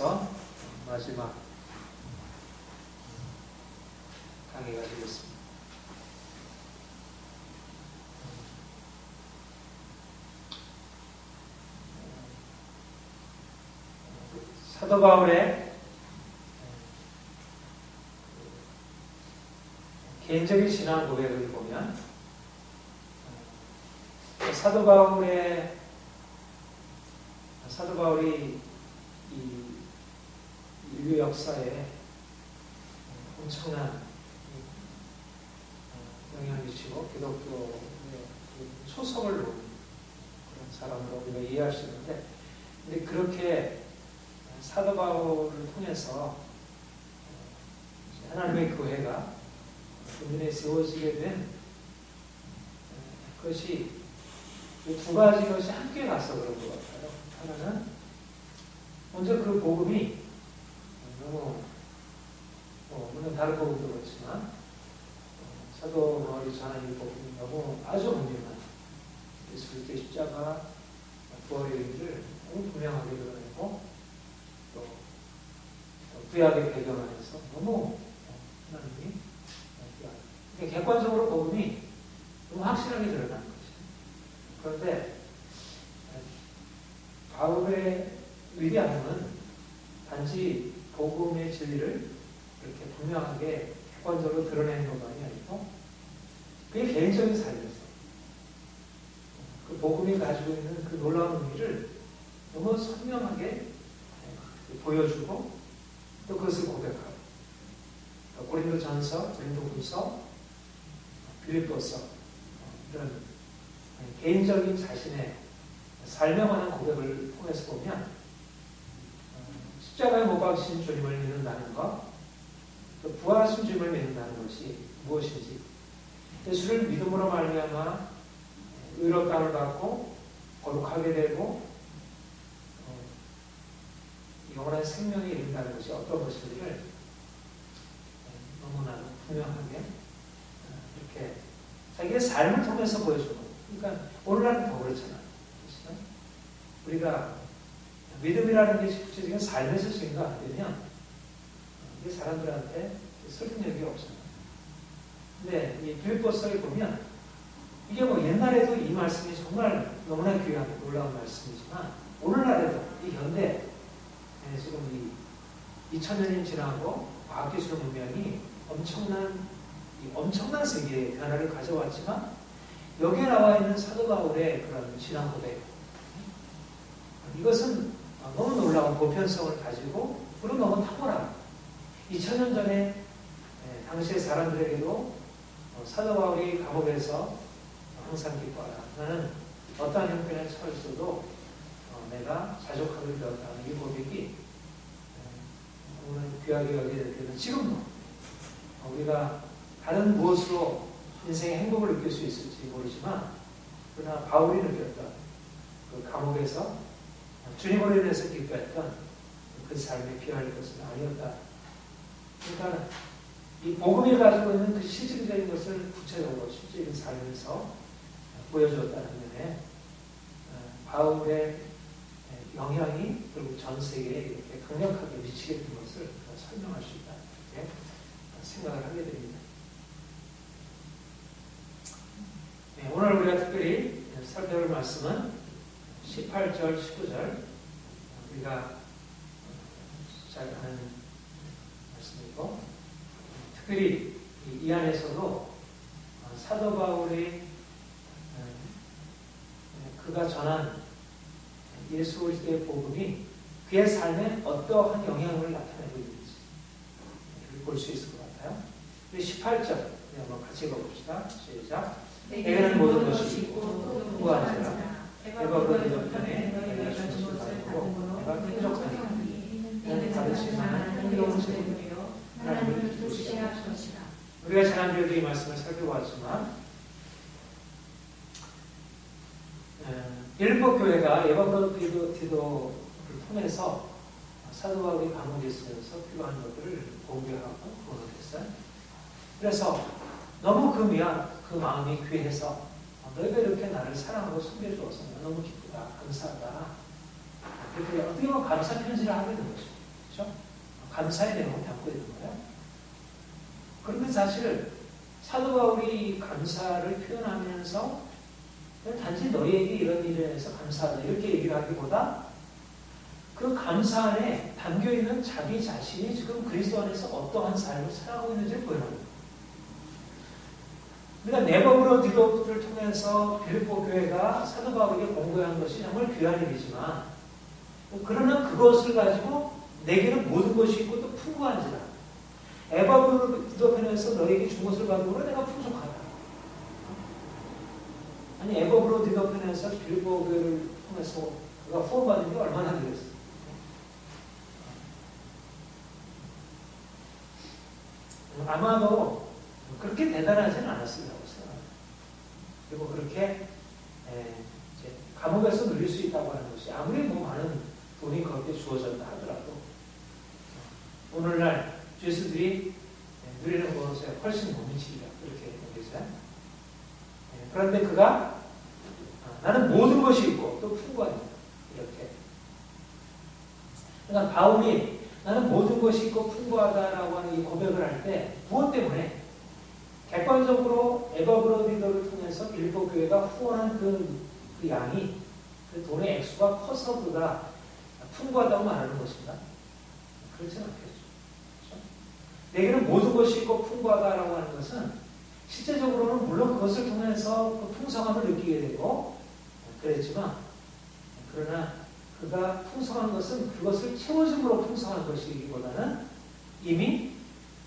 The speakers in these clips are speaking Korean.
통해서 마지막 강의가 되겠습니다. 사도 바울의 개인적인 신앙 고백을 보면 사도 바울이 이 인류 역사에 엄청난 영향을 미치고 기독교의 초석을 놓은 그런 사람으로 우리가 이해할 수 있는데, 근데 그렇게 사도 바울을 통해서 하나님의 교회가 국민에 세워지게 된 것이 두 가지 것이 함께 가서 그런 것 같아요. 하나는 먼저 그 복음이 너무 물론 다른 복음도 그렇지만 사도 바울이 전하는 이 복음이 너무 아주 분명한 예수 그리스도의 십자가 부활의 의미를 너무 분명하게 드러내고 또 구약의 배경 안에서 너무 하나님이 그러니까 객관적으로 복음이 너무 확실하게 드러나는 것이에요. 그런데 바울의 위대함은 단지 복음의 진리를 이렇게 분명하게 객관적으로 드러내는 것만이 아니고 그게 개인적인 삶에서 그 복음이 가지고 있는 그 놀라운 의미를 너무 선명하게 보여주고 또 그것을 고백하고 고린도전서, 고린도후서, 빌립보서 이런 개인적인 자신의 삶에 관한 고백을 통해서 보면 십자가에 못 박히신 주님을 믿는다는 것, 또 부활하신 주님을 믿는다는 것이 무엇인지, 예수를 믿음으로 말미암아 의롭다함을 받고 거룩하게 되고 영원한 생명에 이른다는 것이 어떤 것인지를 너무나 분명하게 이렇게 자기의 삶을 통해서 보여주는 거예요. 그러니까 오늘날은 더 그렇잖아요. 우리가 믿음이라는 게 구체적인 삶에서 증거 안 되면 이게 사람들한테 설득력이 없어요. 근데 이 빌립보서에 보면 이게 뭐 옛날에도 이 말씀이 정말 너무나 귀한 놀라운 말씀이지만 오늘날에도 이 현대 지금 이 2000년이 지나고 과학기술 문명이 엄청난 세계의 변화를 가져왔지만 여기에 나와 있는 사도 바울의 그런 신앙 고백, 이것은 너무 놀라운 보편성을 가지고 그리고 너무 탁월하고 2000년 전에 당시의 사람들에게도 사도 바울이 감옥에서 항상 기뻐하라. 나는 어떠한 형편에 처했어도 내가 자족하게 되었다는 이 고백이 오늘 귀하게 여기게 되는 지금도 우리가 다른 무엇으로 인생의 행복을 느낄 수 있을지 모르지만 그러나 바울이 느꼈던 그 감옥에서 주님으로 인해서 기뻐했던 그 삶이 비할 것은 아니었다. 그러니까 이 복음이 가지고 있는 그 실질적인 것을 구체적으로 실질적인 삶에서 보여주었다는 면에 바울의 영향이 결국 전 세계에 이렇게 강력하게 미치게 된 것을 설명할 수 있다. 이렇게 생각을 하게 됩니다. 오늘 우리가 특별히 살펴볼 말씀은 18절, 19절 우리가 잘 아는 말씀이고 특별히 이 안에서도 사도 바울이 그가 전한 예수 그리스도의 복음이 그의 삶에 어떠한 영향을 나타내고 있는지 볼 수 있을 것 같아요. 18절 한번 같이 읽어봅시다. 시작. 내게는 모든 것이 있고 풍부한지라 내가 그의 옆편에 내가 주신 것을 받은 내가 쾌적하니 너는 받으실 만한 흥겨운 제물이요 하나님을 기쁘시게 할 것이라. 우리가 지난주에도 이 말씀을 살펴봤지만 빌립보 교회가 에바브로디도를 통해서 사도 바울이 감옥에 있으면서 필요한 것들을 공개하고 그걸 했어요. 그래서 너무 그 마음이 귀해서 너희가 이렇게 나를 사랑하고 섬겨주어서 너무 기쁘다, 감사하다. 그렇게 어떻게 보면 감사 편지를 하게 된 것입니다. 그렇죠? 감사의 내용을 담고 있는 거예요. 그런데 사실 사도 바울이 감사를 표현하면서 단지 너희에게 이런 일에 대해서 감사하다 이렇게 얘기를 하기보다 그 감사 안에 담겨있는 자기 자신이 지금 그리스도 안에서 어떠한 삶을 살아가고 있는지를 보여줍니다. 그러니까 네버브로 디도를 통해서 빌립보 교회가 사도 바울에게 공고한 것이 정말 귀한 일이지만 그러나 그것을 가지고 내게는 모든 것이 있고 또 풍부한지라 에바브로 디도편에서 너에게 준 것을 받으므로 내가 풍족하다. 아니 에바브로 디도편에서 빌립보 교회를 통해서 그가 후원받은 게 얼마나 되겠어요. 아마도 그렇게 대단하지는 않았을 거라고 생각합니다. 그리고 그렇게 이제 감옥에서 누릴 수 있다고 하는 것이 아무리 뭐 많은 돈이 그렇게 주어졌다 하더라도 오늘날 죄수들이 누리는 것에 훨씬 못 미치리라 그렇게 얘기했어요. 그런데 그가 나는 모든 것이 있고 또 풍부하다 이렇게. 그러니까 바울이 나는 모든 것이 있고 풍부하다라고 하는 이 고백을 할 때 무엇 때문에 객관적으로 에바브로디도를 통해서 빌립보 교회가 후원한 그 양이 그 돈의 액수가 커서 그가 풍부하다고 말하는 것인가? 그렇지는 않겠죠. 그렇죠? 내게는 모든 것이 있고 풍부하다라고 하는 것은 실제적으로는 물론 그것을 통해서 그 풍성함을 느끼게 되고 그랬지만 그러나 그가 풍성한 것은 그것을 채워줌으로 풍성한 것이기보다는 이미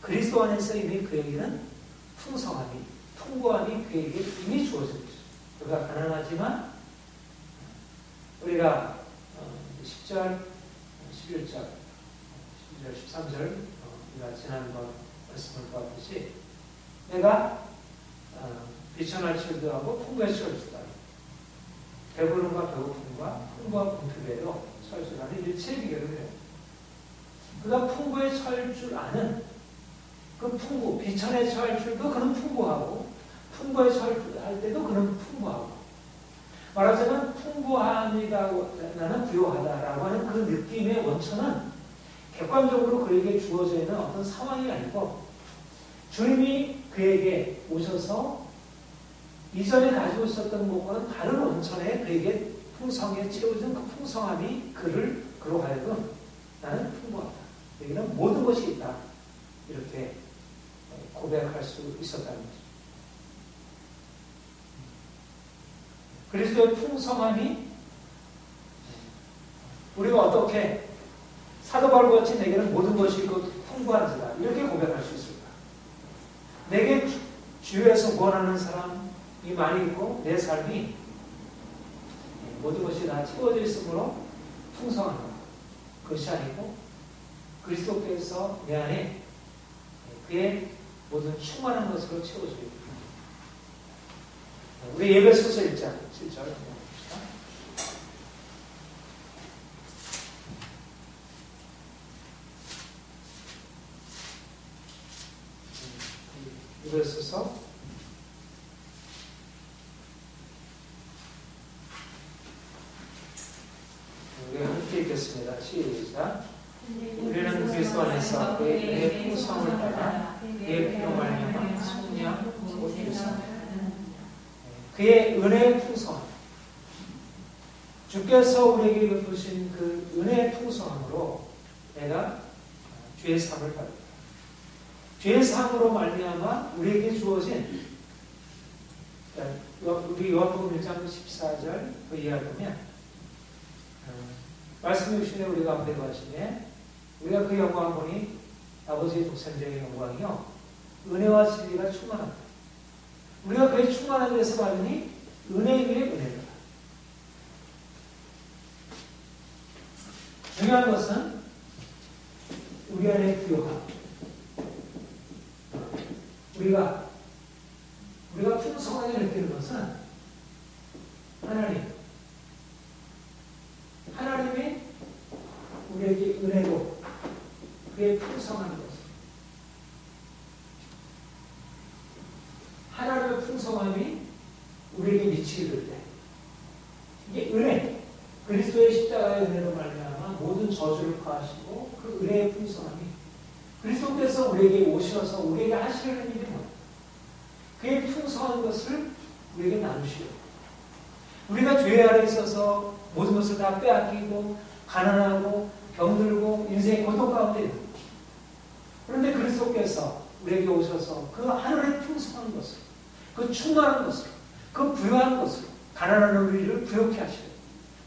그리스도 안에서 이미 그에게는 풍성함이, 풍부함이 그에게 이미 주어진 것이죠. 그가 가난하지만 우리가 10절, 11절, 12절, 13절 우리가 지난번 말씀을 보았듯이 내가 비천할 철도 하고 풍부의 철수다. 배부름과 배고픔과 풍부와 공표대로 철수라는 일체의 비결을 해요. 그가 풍부에 처할 줄 아는 그 풍부, 비천에 처할 줄도 그는 풍부하고 풍부에 처할 때도 그는 풍부하고 말하자면 풍부함이라고 나는 부요하다라고 하는 그 느낌의 원천은 객관적으로 그에게 주어져 있는 어떤 상황이 아니고 주님이 그에게 오셔서 이전에 가지고 있었던 것과는 다른 원천에 그에게 풍성에 채워진 그 풍성함이 그를 그로 하여금 나는 풍부하다. 여기는 모든 것이 있다. 이렇게 고백할 수 있었다는 거죠. 그리스도의 풍성함이 우리가 어떻게 사도 바울과 같이 내게는 모든 것이 있고 풍부한지다. 이렇게 고백할 수 있을까? 내게 주위에서 구원하는 사람이 많이 있고 내 삶이 모든 것이 다 채워져 있으므로 풍성한 것. 그것이 아니고 그리스도께서 내 안에 그의 모든 충만한 것으로 채워져 있다. 우리 예배소서 1장 7절 봅시다. 예배소서 1장 읽겠습니다. 시작. 우리는 그리스도 안에서 그의 풍성을 따라 그의 피로 말미암아 성령 곧 유산 그의 은혜의 풍성함 주께서 우리에게 베푸신 그 은혜의 풍성함으로 내가 죄의 사함을 받았다. 죄의 사함으로 말미암아 우리에게 주어진 우리 요한복음 1장 14절 그 이하를 보면 말씀해 주시네 우리가 앞에 가시네 우리가 그 영광을 보니 아버지의 독생자의 영광이요 은혜와 진리가 충만합니다. 우리가 그의 충만한 데서 받으니 은혜 위에 은혜다. 중요한 것은 우리 안에 부요함. 우리가 풍성하게 느끼는 것은 하나님이 우리에게 은혜로 그의 풍성한 것. 하나님의 풍성함이 우리에게 미치게 될 때, 이게 은혜, 그리스도의 십자가의 은혜로 말미암아 모든 저주를 파하시고 그 은혜의 풍성함이 그리스도께서 우리에게 오셔서 우리에게 하시려는 일이 뭐예요? 그의 풍성한 것을 우리에게 나누시려고. 우리가 죄 아래 있어서 모든 것을 다 빼앗기고 가난하고 병들고 인생의 고통 가운데 있는 거예요. 그런데 그리스도께서 우리에게 오셔서 그 하늘의 풍성한 것을, 그 충만한 것을, 그 부유한 것을, 가난한 우리를 부욕케 하시고,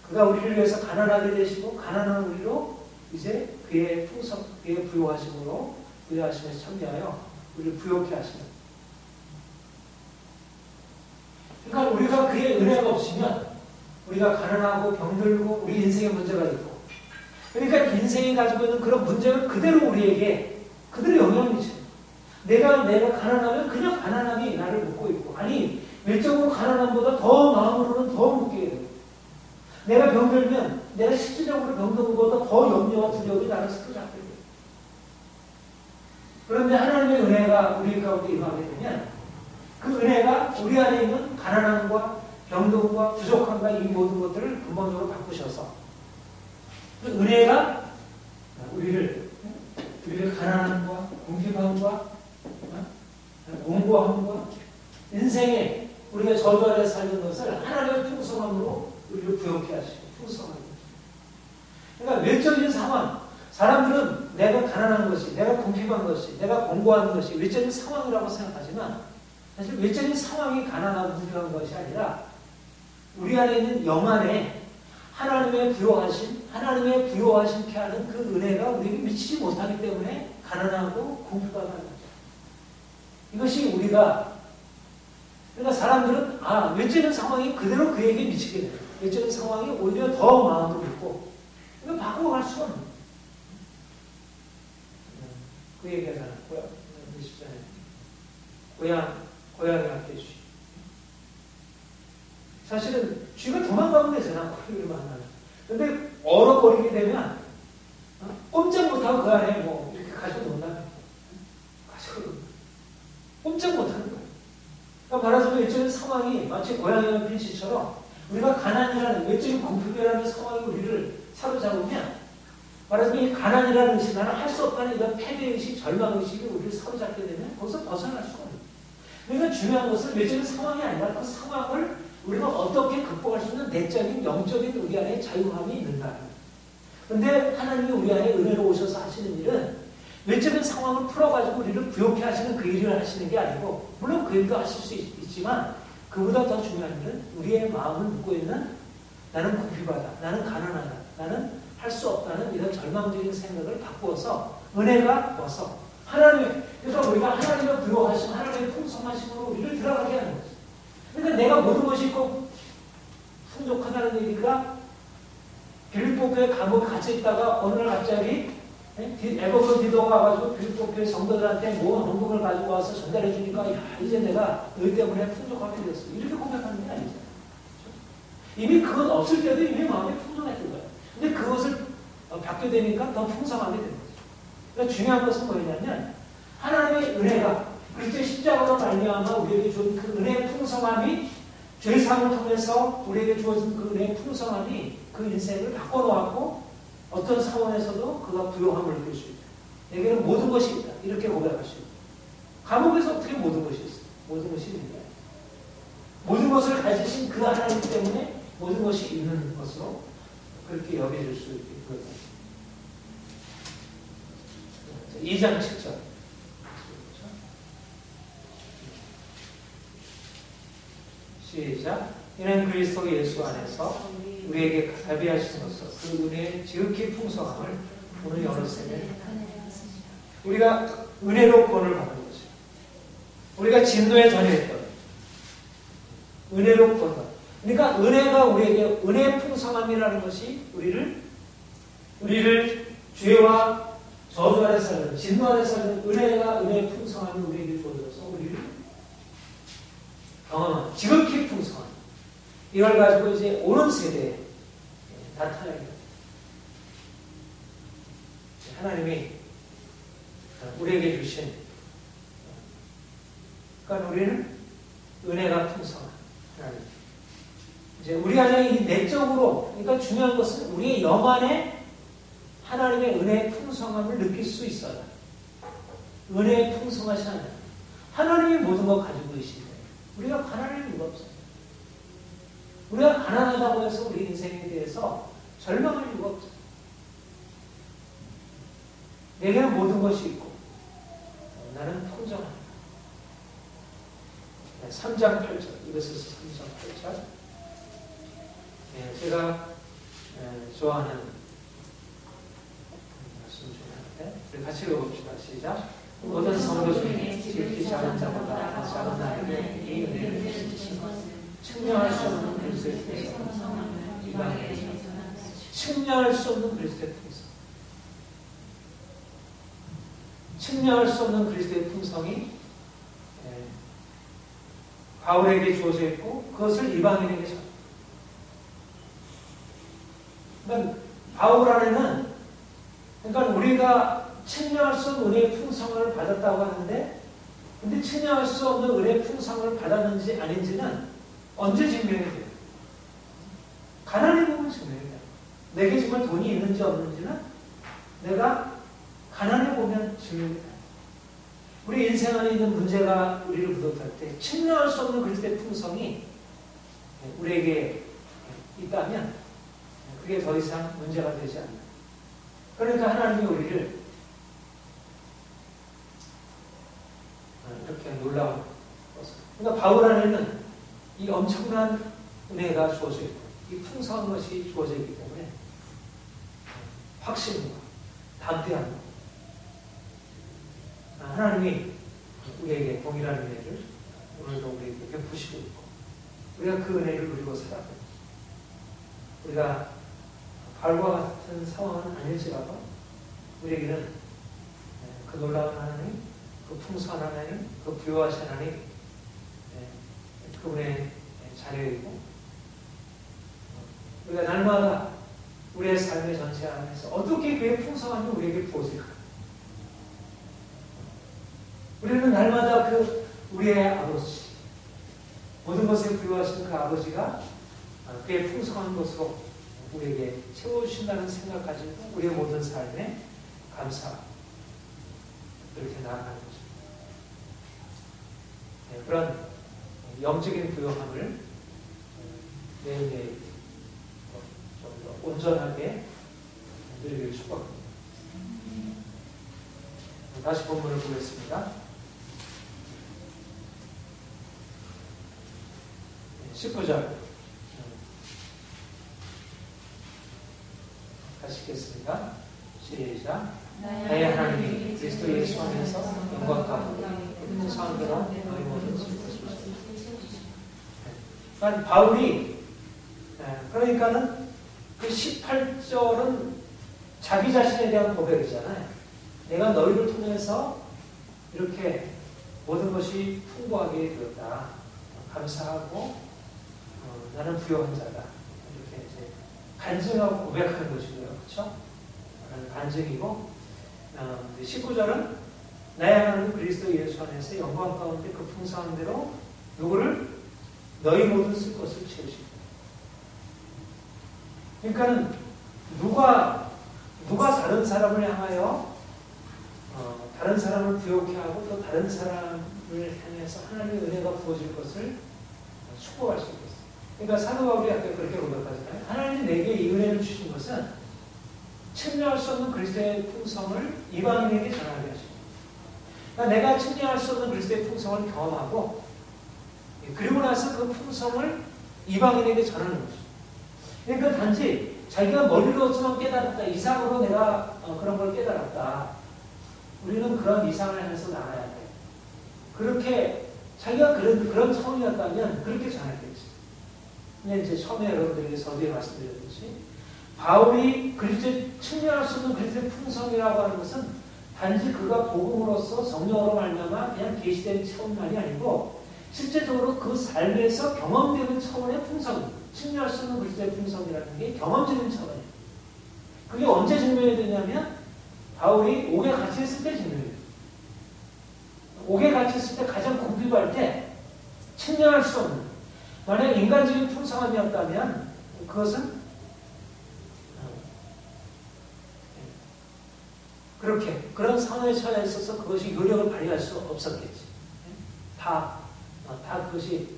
그가 우리를 위해서 가난하게 되시고 가난한 우리로 이제 그의 풍성, 그의 부유하심으로 부유하심에서 참여하여 우리를 부욕케 하시는. 그러니까 우리가 그의 은혜가 없으면 우리가 가난하고 병들고 우리 인생에 문제가 있고, 그러니까 인생이 가지고 있는 그런 문제를 그대로 우리에게 그대로 영향을 미쳐요. 내가 가난하면 그냥 가난함이 나를 묶고 있고, 아니 외적으로 가난함보다 더 마음으로는 더 묶이게 되고, 내가 병들면 내가 실질적으로 병든 것보다 더 염려와 두려움이 나를 사로잡게 돼요. 그런데 하나님의 은혜가 우리 가운데 임하게 되면 그 은혜가 우리 안에 있는 가난함과 병듦과 부족함과 이 모든 것들을 근본적으로 바꾸셔서 그 은혜가 우리를 가난함과 궁핍함과 공고함과 인생에 우리가 저주 아래 살는 것을 하나님의 풍성함으로 우리를 부욕케 하시고 풍성하게. 그러니까 외적인 상황, 사람들은 내가 가난한 것이, 내가 궁핍한 것이, 내가 공고한 것이 외적인 상황이라고 생각하지만 사실 외적인 상황이 가난하고 궁핍한 것이 아니라 우리 안에 있는 영 안에 하나님의 부요하심케 하는 그 은혜가 우리에게 미치지 못하기 때문에 가난하고 궁핍하다는 거죠. 이것이 우리가, 그러니까 사람들은 외적인 상황이 그대로 그에게 미치게 돼요. 외적인 상황이 오히려 더 마음을 믿고 이거 바꾸어갈 수가 없는 거예요. 그 얘기하잖아요. 고향에 함께 해주시. 사실은 쥐가 도망가면 되잖아. 그를 만나면. 근데 얼어버리게 되면 꼼짝 못하고 그 안에 뭐 이렇게 가지고 논다면 가지고 꼼짝 못하는 거예요. 그러니까 말하자면 외적인 상황이 마치 고양이 옆인 쥐처럼 우리가 가난이라는 외적인 궁핍이라는 상황이 우리를 사로잡으면 말하자면 이 가난이라는 의식, 나는 할 수 없다는 이런 패배의식, 절망의식이 우리를 사로잡게 되면 거기서 벗어날 수가 없는 거예요. 그러니까 중요한 것은 외적인 상황이 아니라 그 상황을 우리가 어떻게 극복할 수 있는 내적인, 영적인 우리 안에 자유함이 있는가. 그런데 하나님이 우리 안에 은혜로 오셔서 하시는 일은 외적인 상황을 풀어가지고 우리를 부욕케 하시는 그 일을 하시는 게 아니고, 물론 그 일도 하실 수 있지만 그보다 더 중요한 일은 우리의 마음을 묶고 있는 나는 궁핍하다, 나는 가난하다, 나는 할 수 없다는 이런 절망적인 생각을 바꾸어서 은혜가 와서 하나님의, 그래서 우리가 하나님의 부요하심, 하나님의 풍성하심으로 우리를 들어가게 하는 거죠. 그러니까 내가 모든 것이 꼭 풍족하다는 얘기가 빌립보교회 감옥에 갇혀있다가 어느 날 갑자기 에버건 디도가 와가지고 빌립보교회 성도들한테 모은 헌금을 가지고 와서 전달해 주니까 야, 이제 내가 너희 때문에 풍족하게 됐어. 이렇게 고백하는 게 아니죠. 이미 그건 없을 때도 이미 마음이 풍성했던 거예요. 근데 그것을 받게 되니까 더 풍성하게 되는 거죠. 그러니까 중요한 것은 뭐냐면 하나님의 은혜가 그리스도의 십자가로 말미암아 우리에게 준 그 은혜의 풍성함이 죄사함을 통해서 우리에게 주어진 그 은혜의 풍성함이 그 인생을 바꿔놓았고 어떤 상황에서도 그가 부요함을 느낄 수 있다. 내게는 모든 것이 있다. 이렇게 고백할 수 있다. 감옥에서 어떻게 모든 것이 있어? 모든 것이 있는 거야. 모든 것을 가지신 그 하나님 때문에 모든 것이 있는 것으로 그렇게 여겨질 수 있게 되었다. 2장 7절. 시작. 이는 그리스도 예수 안에서 우리에게 자비하신 것으로 그 은혜의 지극히 풍성함을 오늘 열었으면 우리가 은혜로 구원을 받는 것이죠. 우리가 진노에 전했던 은혜로 구원. 그러니까 은혜가 우리에게 은혜의 풍성함이라는 것이 우리를 죄와 저주 아래 살는, 진노 아래 살는 은혜의 풍성함이 우리에게 주어져서 우리를 경험한 지극히 풍성한 이걸 가지고 이제 오는 세대에 나타나게 됩니다. 하나님이 우리에게 주신, 그러니까 우리는 은혜가 풍성한 하나님. 이제 우리 안에 이 내적으로, 그러니까 중요한 것은 우리의 영 안에 하나님의 은혜의 풍성함을 느낄 수 있어요. 은혜의 풍성하신 하나님. 하나님이 모든 걸 가지고 계신데 우리가 가난할 이유가 없어요. 우리가 가난하다고 해서 우리 인생에 대해서 절망할 이유가 없어요. 내게는 모든 것이 있고 나는 풍성합니다. 3장 8절 이것에서 3장 8절 제가 좋아하는 말씀 중에 하나인데 우리 같이 읽어봅시다. 시작. 모든 성도 중에 지극히 작은 자보다 더 작은 나에게 이 은혜를 주신 것은 측량할 수 없는 그리스도의 풍성, 측량할 수 없는 그리스도의 풍성, 측량할 수 없는 그리스도의 풍성이 바울에게 주어져 있고 그것을 이방인에게 줬다. 그러니까 바울 안에는 그러니까 우리가 측량할 수 없는 은혜의 풍성을 받았다고 하는데 근데 측량할 수 없는 은혜의 풍성을 받았는지 아닌지는 언제 증명이 돼요? 가난해 보면 증명이 돼요. 내게 정말 돈이 있는지 없는지는 내가 가난해 보면 증명이 돼요. 우리 인생 안에 있는 문제가 우리를 부족할 때 측량할 수 없는 그리스도의 풍성이 우리에게 있다면 그게 더 이상 문제가 되지 않는다. 그러니까 하나님이 우리를 이렇게 놀라운 것을. 그러니까 바울 안에는 이 엄청난 은혜가 주어져 있고 이 풍성한 것이 주어져 있기 때문에 확신과 담대함 하나님이 우리에게 동일한 은혜를 오늘도 우리에게 베푸시고 있고 우리가 그 은혜를 누리고 살아가고 우리가 바울과 같은 상황은 아닐지라도 우리에게는 그 놀라운 하나님, 그 풍성한 하나님, 그 부요하신 하나님 그분의 자녀이고 우리가 날마다 우리의 삶의 전체 안에서 어떻게 그의 풍성함이 우리에게 부어질까? 우리는 날마다 그 우리의 아버지 모든 것에 부요하신 그 아버지가 그의 풍성한 것으로 우리에게 채워주신다는 생각 가지고 우리의 모든 삶에 감사 이렇게 나아가는 거죠. 그런 영적인 부요함을 매일매일 좀 더 온전하게 누리기를 축복합니다. 다시 본문을 보겠습니다. 19절 다시 읽겠습니다. 시작. 나의 하나님이 그리스도 예수 안에서 영광과 풍성한 대로 너희 모든 그러니까 바울이 그러니까는 그 18절은 자기 자신에 대한 고백이잖아요. 내가 너희를 통해서 이렇게 모든 것이 풍부하게 되었다. 감사하고 나는 부요한 자다. 이렇게 이제 간증하고 고백하는 것이고요. 그렇죠? 간증이고 19절은 나의 하나님 그리스도 예수 안에서 영광 가운데 그 풍성한 대로 누구를? 너희 모든 쓸 것을 채우시고 그러니까 누가 다른 사람을 향하여 다른 사람을 부욕해 하고 또 다른 사람을 향해서 하나님의 은혜가 부어질 것을 축복할 수 있겠어요. 그러니까 사도 바울이 아까 그렇게 고백하잖아요. 하나님이 내게 이 은혜를 주신 것은 측량할 수 없는 그리스도의 풍성을 이방인에게 전하게 하시고 그러니까 내가 측량할 수 없는 그리스도의 풍성을 경험하고 그리고 나서 그 풍성을 이방인에게 전하는 거죠. 그러니까 단지 자기가 머리로서만 깨달았다. 이상으로 내가 그런 걸 깨달았다. 우리는 그런 이상을 향해서 나가야 돼. 그렇게 자기가 그런 처음이었다면 그렇게 전했겠지. 근데 이제 처음에 여러분들에게 서두에 말씀드렸듯이 바울이 그리스도의 측량할 수 없는 그리스도의 풍성이라고 하는 것은 단지 그가 복음으로서 성령으로 말미암아 그냥 계시된 차원만이 아니고 실제적으로 그 삶에서 경험되는 차원의 풍성, 측량할 수 없는 그리스도의 풍성이라는 게 경험적인 차원이에요. 그게 언제 증명이 되냐면 바울이 옥에 갇혀있을 때 증명이 돼요. 옥에 갇혀있을 때 가장 궁핍할 때 측량할 수 없는 만약 인간적인 풍성함이었다면 그것은 그렇게 그런 상황에 처해 있어서 그것이 요령을 발휘할 수 없었겠지. 다 그것이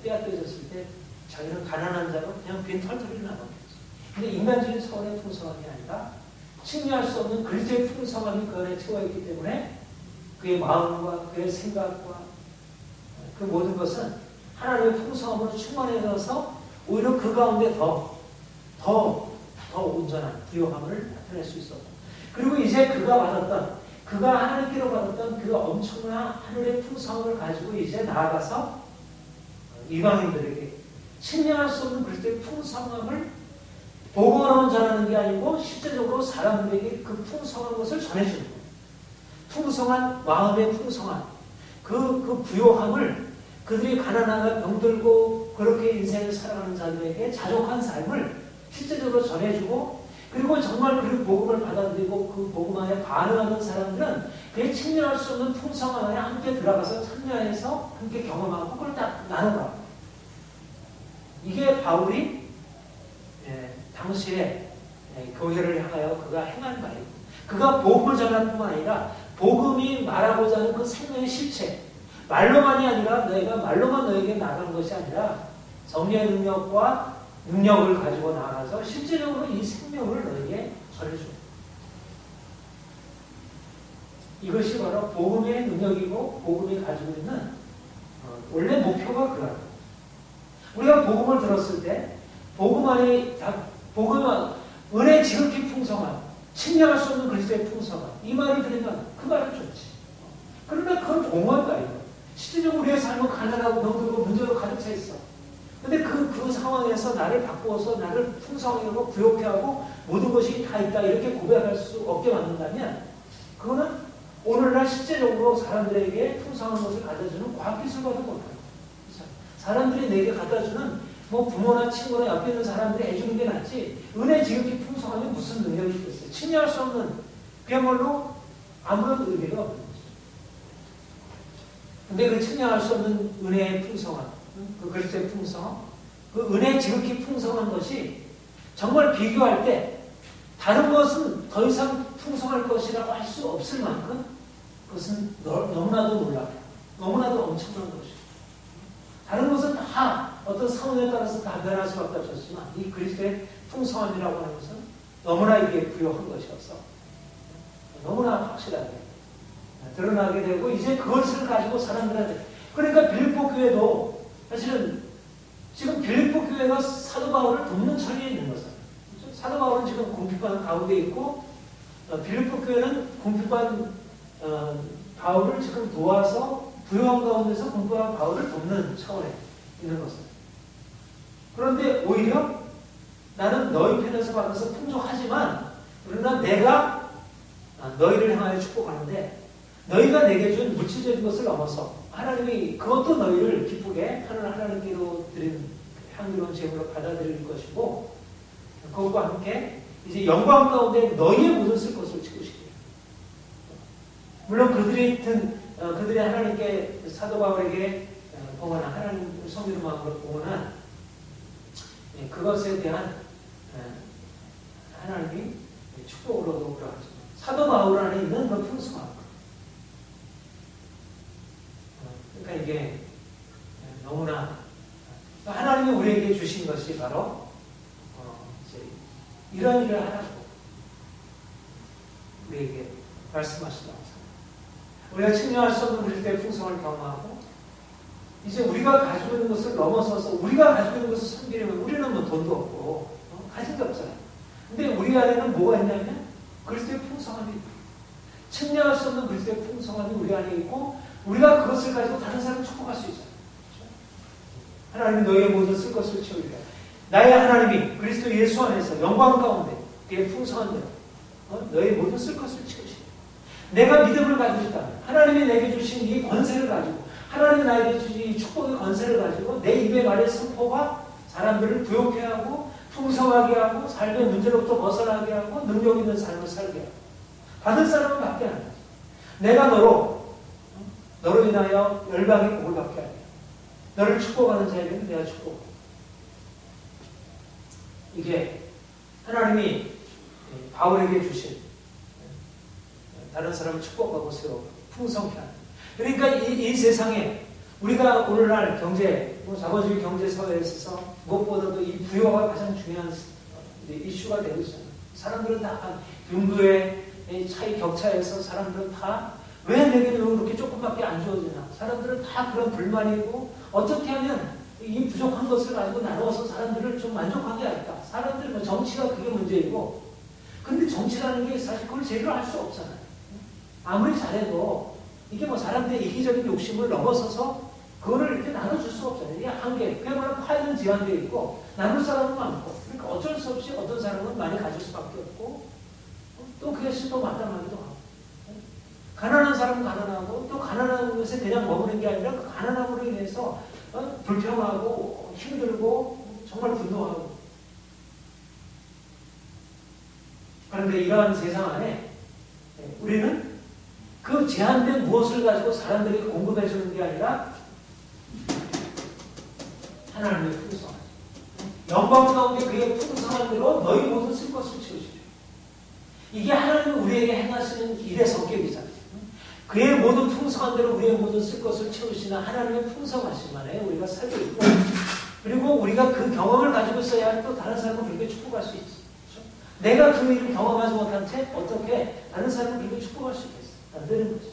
빼앗겨졌을 때 자기는 가난한 자로 그냥 빈 털터리를 남았겠지. 근데 인간적인 차원의 풍성함이 아니라 측량할 수 없는 그리스도의 풍성함이 그 안에 채워 있기 때문에 그의 마음과 그의 생각과 그 모든 것은 하나님의 풍성함으로 충만해져서 오히려 그 가운데 더 온전한 부요함을 나타낼 수 있었고, 그리고 이제 그가 하나님께로 받았던 그 엄청난 하늘의 풍성함을 가지고 이제 나아가서 이방인들에게 측량할 수 없는 그리스도의 풍성함을 복음으로만 전하는 게 아니고 실제적으로 사람들에게 그 풍성한 것을 전해주는 거예요. 풍성한 마음의 풍성함, 그 부요함을 그들이 가난하고 병들고 그렇게 인생을 살아가는 자들에게 자족한 삶을 실제적으로 전해주고, 그리고 정말 그 복음을 받아들이고 그 복음 안에 반응하는 사람들은 그에 측면할 수 없는 풍성함 안에 함께 들어가서 참여해서 함께 경험하고 그걸 딱 나누라. 이게 바울이 당시에 교회를 향하여 그가 행한 바이고, 그가 복음을 전할 뿐만 아니라 복음이 말하고자 하는 그 생명의 실체, 말로만이 아니라 너희가 말로만 너에게 나간 것이 아니라 성령의 능력을 가지고 나가서 실제적으로 이 생명을 너에게 전해줘. 이것이 바로 복음의 능력이고 복음이 가지고 있는 원래 목표가 그거야. 우리가 복음을 들었을 때 복음 안에 복음은 은혜 지극히 풍성한, 측량할 수 없는 그리스도의 풍성한, 이 말을 들으면 그 말은 좋지. 그러나 그건 공허한 이거. 실제적으로 우리의 삶은 가난하고 병들고 문제로 가득 차 있어. 근데 그 상황에서 나를 바꾸어서 나를 풍성하게 하고 부욕해 하고 모든 것이 다 있다 이렇게 고백할 수 없게 만든다면 그거는 오늘날 실제적으로 사람들에게 풍성한 것을 가져주는 과학기술과도 못해요. 사람들이 내게 갖다주는 뭐 부모나 친구나 옆에 있는 사람들이 해주는 게 낫지, 은혜 지극히 풍성하면 무슨 능력이 있겠어요. 측량할 수 없는, 그야말로 아무런 의미가 없는 거죠. 근데 그 측량할 수 없는 은혜의 풍성함, 그 그리스도의 풍성함, 그 은혜 지극히 풍성한 것이 정말 비교할 때 다른 것은 더 이상 풍성할 것이라고 할 수 없을 만큼 그것은 너무나도 놀랍고 너무나도 엄청난 것이고, 다른 것은 다 어떤 상황에 따라서 다 변할 수밖에 없었지만 이 그리스도의 풍성함이라고 하는 것은 너무나 이게 부요한 것이어서 너무나 확실하게 드러나게 되고, 이제 그것을 가지고 사람들한테, 그러니까 빌립보 교회도 사실은 지금 빌립보 교회가 사도 바울을 돕는 처리에 있는 것은, 사도 바울은 지금 궁핍한 가운데 있고 빌립보 교회는 궁핍한 바울을 지금 도와서 부요한 가운데서 궁핍한 바울을 돕는 차원에 있는 것은, 그런데 오히려 나는 너희 편에서 받아서 풍족하지만 그러나 내가 너희를 향하여 축복하는데 너희가 내게 준 물질적인 것을 넘어서 하나님이 그것도 너희를 기쁘게 하나님께로 드린 향기로운 제물로 받아들일 것이고, 그것과 함께 이제 영광 가운데 너희의 모든 쓸 것을 채우시게. 물론 그들이 하나님께 사도 바울에게 봉헌한 하나님을 섬기는 마음으로 봉헌한 그것에 대한 하나님이 축복으로도 그러하죠. 사도 바울 안에 있는 그 풍성함. 그러니까 이게 너무나 하나님이 우리에게 주신 것이 바로 이제 이런 일을 하라고 우리에게 말씀하시라고. 우리가 측량할 수 없는 그리스도의 풍성을 경험하고 이제 우리가 가지고 있는 것을 넘어서서 우리가 가지고 있는 것을 섬기려면 우리는 뭐 돈도 없고 가진 게 없잖아요. 근데 우리 안에는 뭐가 있냐면 그리스도의 풍성함이 있고, 측량할 수 없는 그리스도의 풍성함이 우리 안에 있고 우리가 그것을 가지고 다른 사람을 축복할 수 있어요. 하나님이 너희의 모든 쓸 것을 채우리라. 나의 하나님이 그리스도 예수 안에서 영광 가운데 그의 풍성한 대로 너희의 모든 쓸 것을 채우시리라. 내가 믿음을 가지고 있다면 하나님이 내게 주신 이 권세를 가지고, 하나님이 나에게 주신 이 축복의 권세를 가지고 내 입에 말의 선포가 사람들을 부욕해 하고 풍성하게 하고 삶의 문제로부터 벗어나게 하고 능력 있는 삶을 살게 하고, 받을 사람은 받게 한다. 내가 너로 인하여 열방의 복을 받게 하리라. 너를 축복하는 자에게는 내가 축복하고. 이게 하나님이 바울에게 주신 다른 사람을 축복하고 세우고 풍성케 하는. 그러니까 이 세상에 우리가 오늘날 경제, 자본주의 경제 사회에 있어서 무엇보다도 이 부여가 가장 중요한 이슈가 되고 있잖아요. 사람들은 다 빈부의 차이 격차에서 사람들은 다 왜 내게는 왜 그렇게 조금밖에 안 주어지나? 사람들은 다 그런 불만이고 어떻게 하면 이 부족한 것을 가지고 나누어서 사람들을 좀 만족하게 할까? 사람들 뭐 정치가 그게 문제이고, 근데 정치라는 게 사실 그걸 제대로 할 수 없잖아요. 아무리 잘해도 이게 뭐 사람들의 이기적인 욕심을 넘어서서 그거를 이렇게 나눠줄 수 없잖아요. 이게 한계, 그야말로 파이는 제한되어 있고 나눌 사람은 많고, 그러니까 어쩔 수 없이 어떤 사람은 많이 가질 수밖에 없고, 또 그것이 또 마땅하기도 하고, 가난한 사람은 가난하고, 또 가난한 것에 그냥 머무는 게 아니라 그 가난함으로 인해서 불평하고 힘들고 정말 분노하고. 그런데 이러한 세상 안에 우리는 그 제한된 무엇을 가지고 사람들에게 공급해 주는 게 아니라 하나님의 풍성함, 영광 가운데 그의 풍성한 대로 너희 모든 쓸 것을 채우시죠. 이게 하나님은 우리에게 행하시는 일의 성격이잖아요. 그의 모든 풍성한 대로 우리의 모든 쓸 것을 채우시는 하나님의 풍성하심 안에 우리가 살고 있고, 그리고 우리가 그 경험을 가지고 있어야 또 다른 사람을 그렇게 축복할 수 있지. 그렇죠? 내가 그 일을 경험하지 못한 채 어떻게 다른 사람을 그렇게 축복할 수 있겠어? 안 되는 거죠.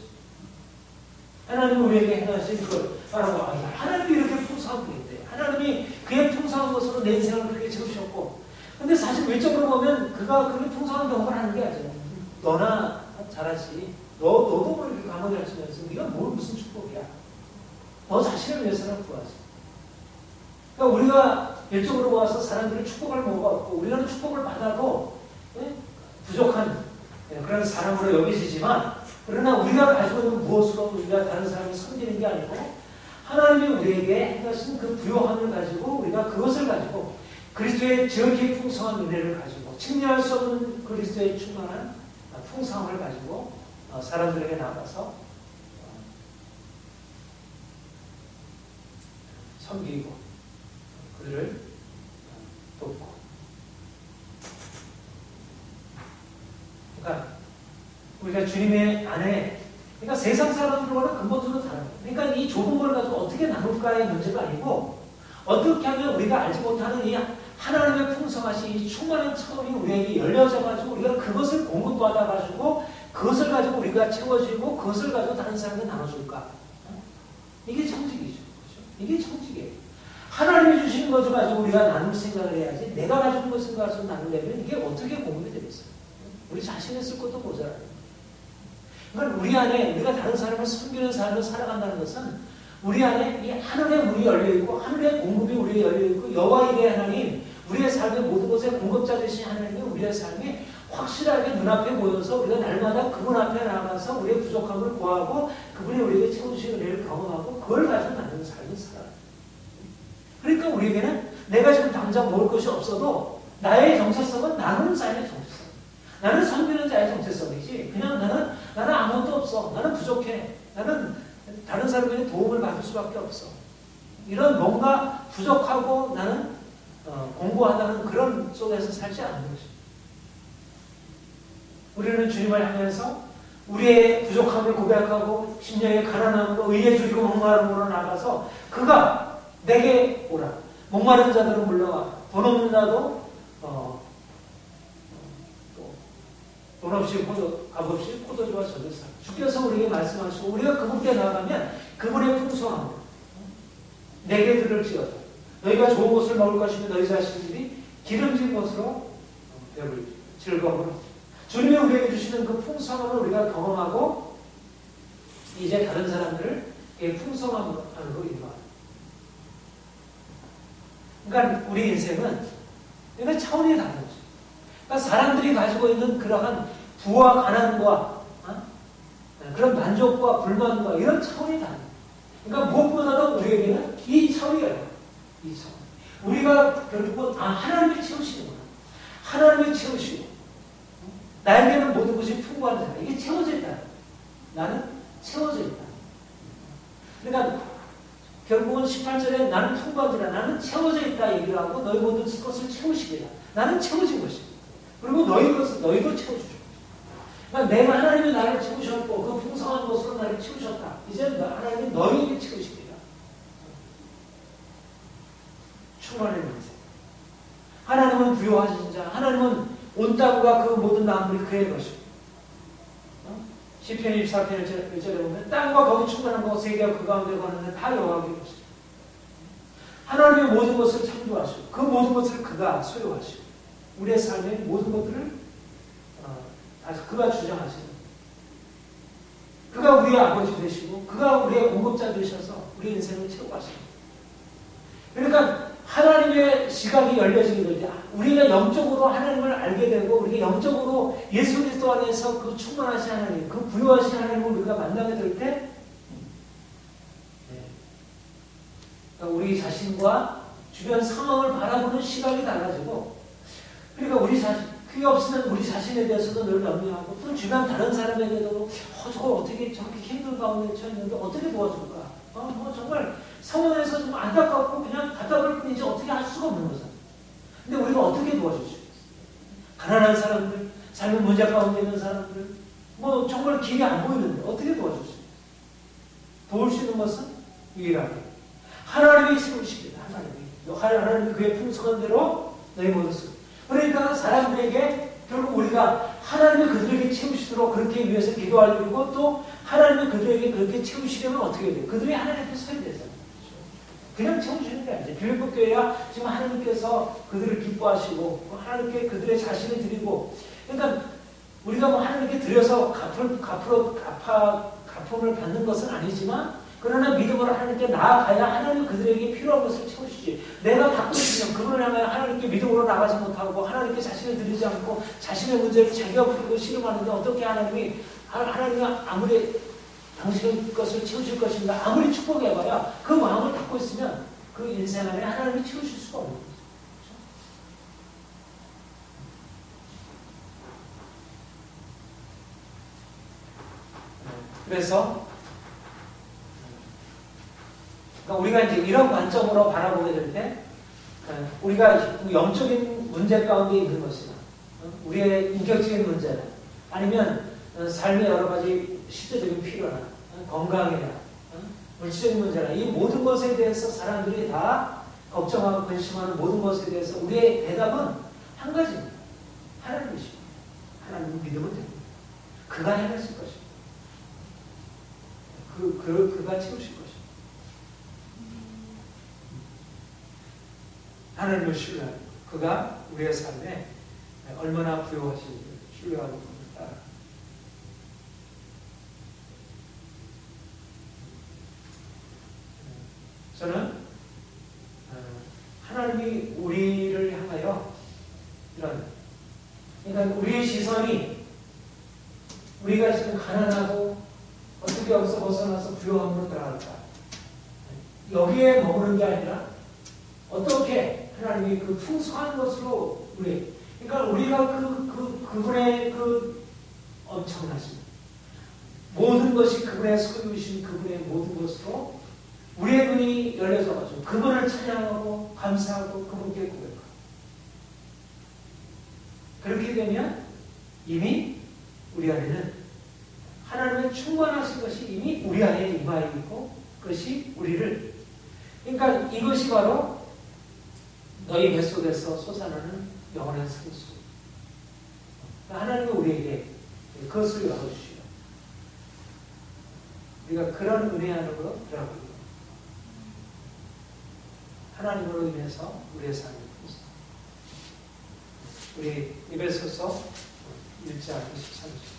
하나님이 우리에게 행하신 그걸 바라고, 하나님이 이렇게 풍성한 분인데, 하나님이 그의 풍성한 것으로 내 인생을 그렇게 채우셨고, 근데 사실 외적으로 보면 그가 그렇게 풍성한 경험을 하는 게 아니잖아요. 너나 잘하지. 너도 뭐 이렇게 감옥에 하시면서 네가 뭘 무슨 축복이야. 너 자신을 위해서는 구하지. 그러니까 우리가 일적으로 와서 사람들이 축복을 뭐가 없고, 우리는 축복을 받아도 부족한 그런 사람으로 여겨지지만, 그러나 우리가 가지고 있는 무엇으로 우리가 다른 사람을 섬기는 게 아니고, 하나님이 우리에게 행하신 그 부요함을 가지고 우리가 그것을 가지고 그리스도의 지극히 풍성한 은혜를 가지고 측량할 수 없는 그리스도의 충만한 풍성함을 가지고 사람들에게 나가서 섬기고 그들을 돕고. 그러니까 우리가 주님의 안에, 그러니까 세상 사람들과는 근본적으로 다른 거예요. 그러니까 이 좁은 걸 가지고 어떻게 나눌까의 문제가 아니고, 어떻게 하면 우리가 알지 못하는 이 하나님의 풍성하신 이 충만한 차원이 우리에게 열려져가지고 우리가 그것을 공급받아가지고 그것을 가지고 우리가 채워지고 그것을 가지고 다른 사람에게 나눠줄까? 이게 청직이죠. 그렇죠? 이게 청직이에요. 하나님이 주신 것을 가지고 우리가 나눌 생각을 해야지, 내가 가지고 것을 가지고 나누려면 이게 어떻게 공급이 되겠어요? 우리 자신의 쓸 것도 모자라요. 그러니까 우리 안에 우리가 다른 사람을 섬기는 삶을 살아간다는 것은 우리 안에 이 하늘의 문이 열려있고 하늘의 공급이 우리에 열려있고 여호와 이레 하나님, 우리의 삶의 모든 것에 공급자 되신 하나님이 우리의 삶이 확실하게 눈앞에 보여서 우리가 날마다 그분 앞에 나가서 우리의 부족함을 구하고 그분이 우리에게 채워주신 은혜를 경험하고 그걸 가지고 나누는 삶을 살아요. 그러니까 우리에게는 내가 지금 당장 먹을 것이 없어도 나의 정체성은 나누는 삶의 정체성, 나는 섬기는 자의 정체성이지, 그냥 나는 아무것도 없어, 나는 부족해, 나는 다른 사람에게 도움을 받을 수밖에 없어, 이런 뭔가 부족하고 나는 공부하다는 그런 속에서 살지 않는 것입니다. 우리는 주님을 향해서 우리의 부족함을 고백하고 심령의 가난함으로 의에 줄이고 목마름으로 나가서 그가 내게 오라, 목마른 자들은 물러와, 돈 없는 자도 돈 없이 값 없이 포도주와 젖을 사. 주께서 우리에게 말씀하시고 우리가 그분께 나아가면 그분의 풍성함으로 내게 들을지어다. 너희가 좋은 것을 먹을 것이며 너희 자신들이 기름진 것으로 배불리 즐거움으로. 주님이 우리에게 주시는 그 풍성함을 우리가 경험하고 이제 다른 사람들을 그 풍성함으로 인도하는. 그러니까 우리 인생은 그러니까 차원이 다른 거죠. 그러니까 사람들이 가지고 있는 그러한 부와 가난과 그런 만족과 불만과 이런 차원이 다른 거예요. 그러니까 무엇보다도 우리에게는 이 차원이에요. 이 차원. 우리가 결국은 하나님이 채우시는구나. 하나님이 채우시고 나에게는 모든 것이 풍부한 자다. 이게 채워져 있다. 나는 채워져 있다. 그러니까 결국은 18절에 나는 풍부한 자다. 나는 채워져 있다 얘기를 하고 너희 모든 것을 채우시리라. 나는 채워진 것이다. 그리고 너희 것을 너희도 채워주죠. 그러니까 내가 하나님이 나를 채우셨고 그 풍성한 것으로 나를 채우셨다. 이제 하나님이 너희에게 채우십니다. 충만한 인생. 하나님은 부요하신 자. 하나님은 온 땅과 그 모든 만물이 그의 것이고. 시편 24편 1절에 보면 땅과 거기 충만한 것 세계와 그 가운데 거하는 다 여호와의 것이다. 하나님의 모든 것을 창조하시고 그 모든 것을 그가 소유하시고 우리의 삶의 모든 것들을 그가 주장하시는 그가 우리의 아버지 되시고 그가 우리의 공급자 되셔서 우리 인생을 채워가시는 그러니까 하나님의 시각이 열려지게 될 때 우리가 영적으로 하나님을 알게 되고 우리가 영적으로 예수 그리스도 안에서 그 충만하신 하나님 그 부요하신 하나님을 우리가 만나게 될 때 우리 자신과 주변 상황을 바라보는 시각이 달라지고 그러니까 우리 자신 그게 없으면 우리 자신에 대해서도 늘 염려하고 또 주변 다른 사람에게도 저거 어떻게 저렇게 힘든 가운데 처했는데 어떻게 도와줄까 정말 상황에서 좀 안타깝고 그냥 답답할 뿐이지 어떻게 할 수가 없는 거잖아. 근데 우리가 어떻게 도와줄 수 있어요? 가난한 사람들, 삶의 문제 가운데 있는 사람들, 정말 길이 안 보이는데 어떻게 도와줄 수 있어요? 도울 수 있는 것은 유일하게 하나님이 세우십니다. 하나님이 그의 풍성한 대로 너희 모습. 그러니까 사람들에게 결국 우리가 하나님이 그들에게 채우시도록 그렇게 위해서 기도하려고 또 하나님이 그들에게 그렇게 채우시려면 어떻게 해야 돼요? 그들이 하나님 앞에 서야 되잖아요. 그냥 채우시는 게 아니죠. 빌립보 교회야 지금 하나님께서 그들을 기뻐하시고 하나님께 그들의 자신을 드리고 그러니까 우리가 하나님께 드려서 갚음을 받는 것은 아니지만 그러나 믿음으로 하나님께 나아가야 하나님은 그들에게 필요한 것을 채우시지. 내가 갖고 있으면 그분을 향하여 하나님께 믿음으로 나가지 못하고 하나님께 자신을 드리지 않고 자신의 문제를 자기가 풀고 씨름하는데 어떻게 하나님이 아무리 당신의 것을 채우실 것인가 아무리 축복해봐야 그 마음을 갖고 있으면 그 인생 안에 하나님이 채우실 수가 없는 거죠. 그래서 우리가 이제 이런 관점으로 바라보게 될 때 우리가 영적인 문제 가운데 있는 것이나 우리의 인격적인 문제나 아니면 삶의 여러 가지 실제적인 필요나 건강이나 물질적인 문제나 이 모든 것에 대해서 사람들이 다 걱정하고 근심하는 모든 것에 대해서 우리의 대답은 한 가지입니다. 하나님이십니다. 하나님을 믿으면 됩니다. 그가 해내실 것입니다. 그가 채우실 것입니다. 하나님을 신뢰하는 것. 그가 우리의 삶에 얼마나 부요하신지 신뢰하는 것을 따라. 저는 하나님이 우리를 향하여 그러니까 우리의 시선이 우리가 지금 가난하고 어떻게 여기서 벗어나서 부요함으로 들어갈까 여기에 머무는 게 아니라 어떻게 하나님이 그 풍성한 것으로 그러니까 우리가 그분의 그 엄청나신 모든 것이 그분의 소유이신 그분의 모든 것으로 우리의 눈이 열려져가지고 그분을 찬양하고 감사하고 그분께 고백하고 그렇게 되면 이미 우리 안에는 하나님의 충만하신 것이 이미 우리 안에 임하여 있고 그것이 우리를 그러니까 이것이 바로 너희 뱃속에서 솟아나는 영원한 생수. 하나님은 우리에게 그것을 열어주시오. 우리가 그런 은혜 안으로 들어가고 하나님으로 인해서 우리의 삶을 풍성. 우리 입에 서서 1장 23절.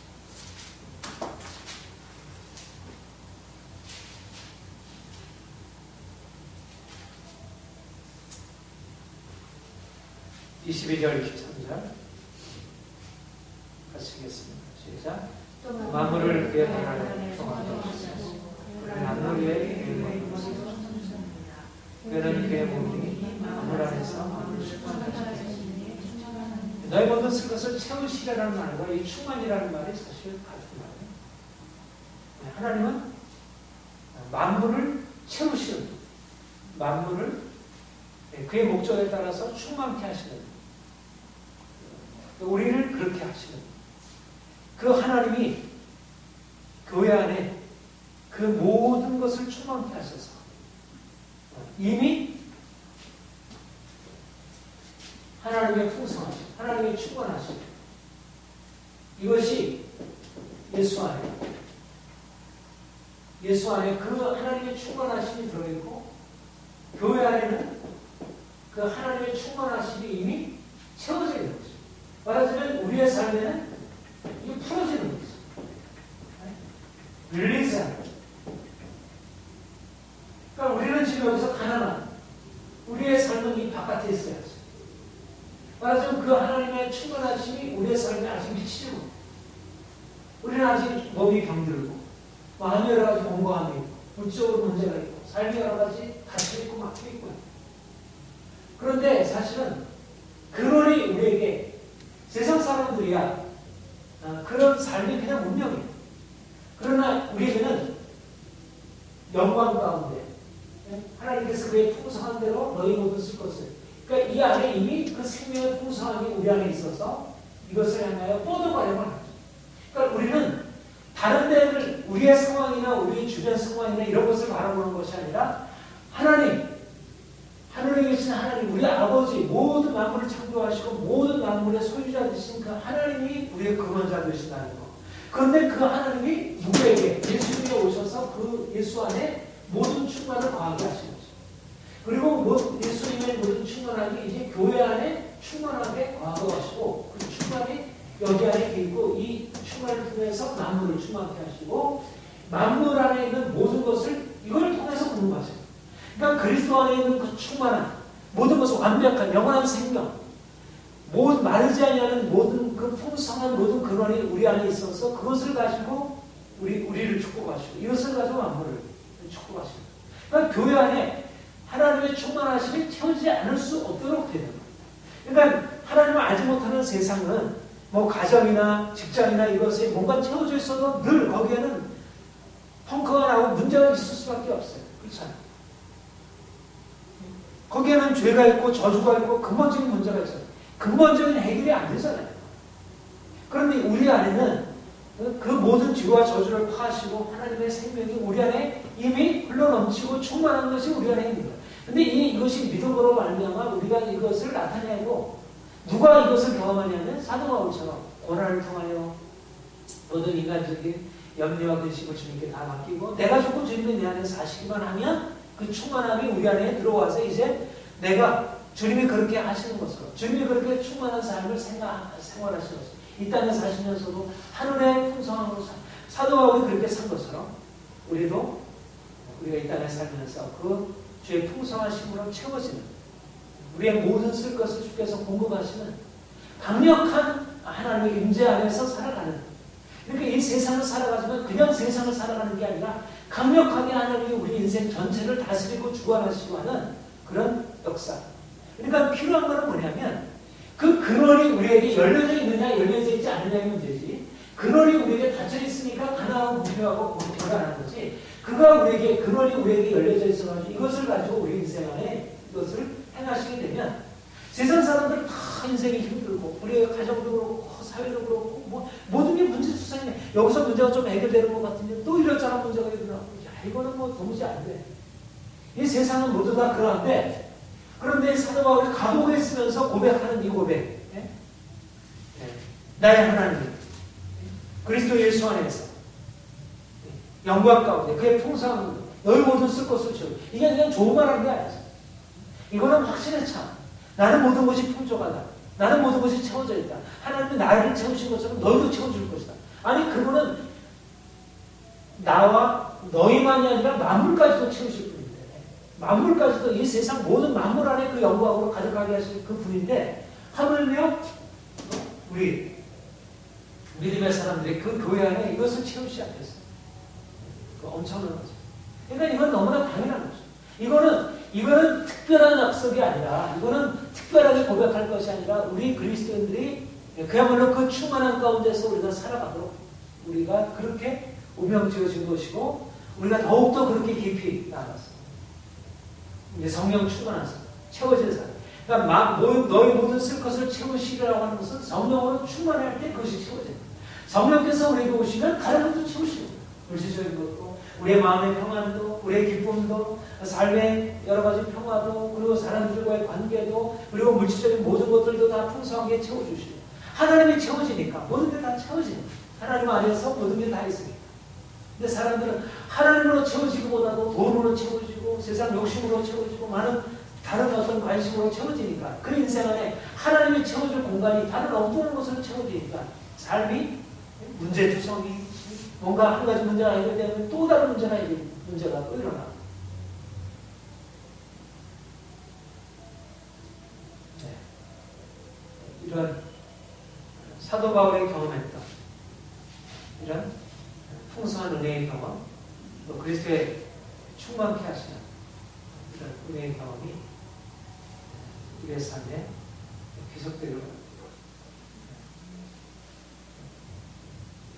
(22절) 23절 같이 읽겠습니다. 시작. 만물을 그의 발 아래 평안하시고 만물 위에 그의 몸이 그는 그의 몸이 만물 안에서 너희 모든 쓸 것을 채우시라는 말과 이 충만이라는 말이 사실 같은 말이에요. 하나님은 만물을 채우시는 만물을 그의 목적에 따라서 충만케 하시는 우리를 그렇게 하시는 그 하나님이 교회 안에 그 모든 것을 충만케 하셔서 이미 하나님의 풍성하심, 하나님의 충만하심, 이것이 예수 안에 그 하나님의 충만하심이 들어있고, 교회 안에는 그 하나님의 충만하심이 이미 채워져 있는 거죠. 말하자면 우리의 삶에는 이게 풀어지는 거죠. 릴리즈하는 거죠. 그러니까 우리는 지금 여기서 가난한 우리의 삶은 이 바깥에 있어야지. 말하자면 그 하나님의 충만하심이 우리의 삶에 아직 미치지 못해. 우리는 아직 몸이 병들고, 마음이 여러 가지 공고함이 있고, 물질적으로 문제가 있고, 삶이 여러 가지 갇혀있고 막혀있고. 그런데 사실은 근원이 우리에게 세상 사람들이야 그런 삶이 그냥 운명이에요. 그러나 우리에게는 영광 가운데 하나님께서 그의 풍성한 대로 너희 모두 쓸 것을, 그러니까 이 안에 이미 그 생명의 풍성함이 우리 안에 있어서 이것을 향하여 뻗어가려고 하는 거죠. 그러니까 우리는 다른 데를 우리의 상황이나 우리 주변 상황이나 이런 것을 바라보는 것이 아니라 하늘에 계신 하나님, 우리 아버지, 모든 만물을 창조하시고 모든 만물의 소유자 되신 그 하나님이 우리의 근원자 되신다는 것. 그런데 그 하나님이 누구에게? 예수님이 오셔서 그 예수 안에 모든 충만을 거하게 하신 거죠. 그리고 예수님의 모든 충만함이 이제 교회 안에 충만하게 거하고 하시고, 그 충만이 여기 안에 있고, 이 충만을 통해서 만물을 충만케 하시고, 만물 안에 있는 모든 것을 이걸 통해서 공부하세요. 그러니까 그리스도 안에 있는 그 충만한 모든 것을 완벽한 영원한 생명, 모든 마르지 아니하는 모든 그 풍성한 모든 근원이 우리 안에 있어서 그것을 가지고 우리를 축복하시고, 이것을 가지고 만물을 축복하시고, 그러니까 교회 안에 하나님의 충만하심이 채워지지 않을 수 없도록 되는 거예요. 그러니까 하나님을 알지 못하는 세상은 뭐 가정이나 직장이나 이것에 뭔가 채워져 있어도 늘 거기에는 펑크가 나고 문제가 있을 수밖에 없어요. 그렇잖아요. 거기에는 죄가 있고 저주가 있고 근본적인 문제가 있어요. 근본적인 해결이 안 되잖아요. 그런데 우리 안에는 그 모든 죄와 저주를 파하시고 하나님의 생명이 우리 안에 이미 흘러넘치고 충만한 것이 우리 안에 있는 거예요. 근데 이것이 믿음으로 말미암아 우리가 이것을 나타내고, 누가 이것을 경험하냐면 사도 바울처럼 고난을 통하여 모든 인간적인 염려와 근심을 주님께 다 맡기고, 내가 죽고 주님이 내 안에 사시기만 하면 그 충만함이 우리 안에 들어와서 이제 내가 주님이 그렇게 하시는 것으로, 주님이 그렇게 충만한 삶을 생활하시는 것으로, 이 땅에 사시면서도 하늘의 풍성함으로 사도 바울이 그렇게 산 것처럼 우리가 이 땅에 살면서 그 주의 풍성하심으로 채워지는, 우리의 모든 쓸 것을 주께서 공급하시는 강력한 하나님의 임재 안에서 살아가는, 그러니까 이 세상을 살아가지만 그냥 세상을 살아가는 게 아니라 강력하게 하나님이 우리 인생 전체를 다스리고 주관하시고 하는 그런 역사. 그러니까 필요한 것은 뭐냐면 그 근원이 우리에게 열려져 있느냐 열려져 있지 않느냐의 문제지, 근원이 우리에게 닫혀 있으니까 가난하고 불평하고 불안한 거지, 근원이 우리에게 열려져 있어가지고 이것을 가지고 우리 인생 안에 이것을 행하시게 되면 세상 사람들은 다 인생이 힘들고, 우리의 가정도 그렇고 사회도 그렇고 뭐 모든 게 문제투성이네. 여기서 문제가 좀 해결되는 것 같으면 또 이런저런 문제가 일어나고, 야 이거는 뭐 도무지 안 돼. 이 세상은 모두 다 그러한데, 그런데 사도 바울이 감옥에 있으면서 고백하는 이 고백, 나의 하나님 그리스도 예수 안에서 영광 가운데 그의 풍성한 너희 모든 쓸 것을 채우고, 이게 그냥 좋은 말 하는 게 아니지. 이거는 확신의 참. 나는 모든 것이 풍족하다. 나는 모든 것이 채워져 있다. 하나님이 나를 채우신 것처럼 너희도 채워줄 것이다. 아니 그분은 나와 너희만이 아니라 만물까지도 채우실 분인데, 만물까지도 이 세상 모든 만물 안에 그 영광으로 가득하게 하실 그 분인데, 하물며 우리 믿음의 사람들이 그 교회 안에 이것을 채우지 않겠어요. 그 엄청난 거죠. 그러니까 이건 너무나 당연한 거죠. 이거는 특별한 약속이 아니라, 이거는 특별하게 고백할 것이 아니라, 우리 그리스도인들이 그야말로 그 충만한 가운데서 우리가 살아가도록 우리가 그렇게 운명지어진 것이고, 우리가 더욱더 그렇게 깊이 나아가서 이제 성령 충만한 삶, 채워진 삶. 그러니까 너희 모든 쓸 것을 채우시리라고 하는 것은 성령으로 충만할 때 그것이 채워져요. 성령께서 우리에게 오시면 다른 것도 채우시는 거예요. 물질적인 것도, 우리의 마음의 평안도, 우리의 기쁨도, 삶의 여러 가지 평화도, 그리고 사람들과의 관계도, 그리고 물질적인 모든 것들도 다 풍성하게 채워주시고, 하나님이 채워지니까 모든 게 다 채워지는 거예요. 하나님 안에서 모든 게 다 있으니까. 근데 사람들은 하나님으로 채워지기보다도 돈으로 채워지고, 세상 욕심으로 채워지고, 많은 다른 어떤 관심으로 채워지니까, 그 인생 안에 하나님이 채워줄 공간이 다른 엉뚱한 것으로 채워지니까 삶이 문제투성이, 뭔가 한 가지 문제가 해결되면 또 다른 문제가 또 일어나. 네. 이런 사도 바울이 경험했던 이런 풍성한 은혜의 경험, 또 그리스도의 충만케 하시는 이런 은혜의 경험이 우리의 삶에 계속되기를 바랍니다.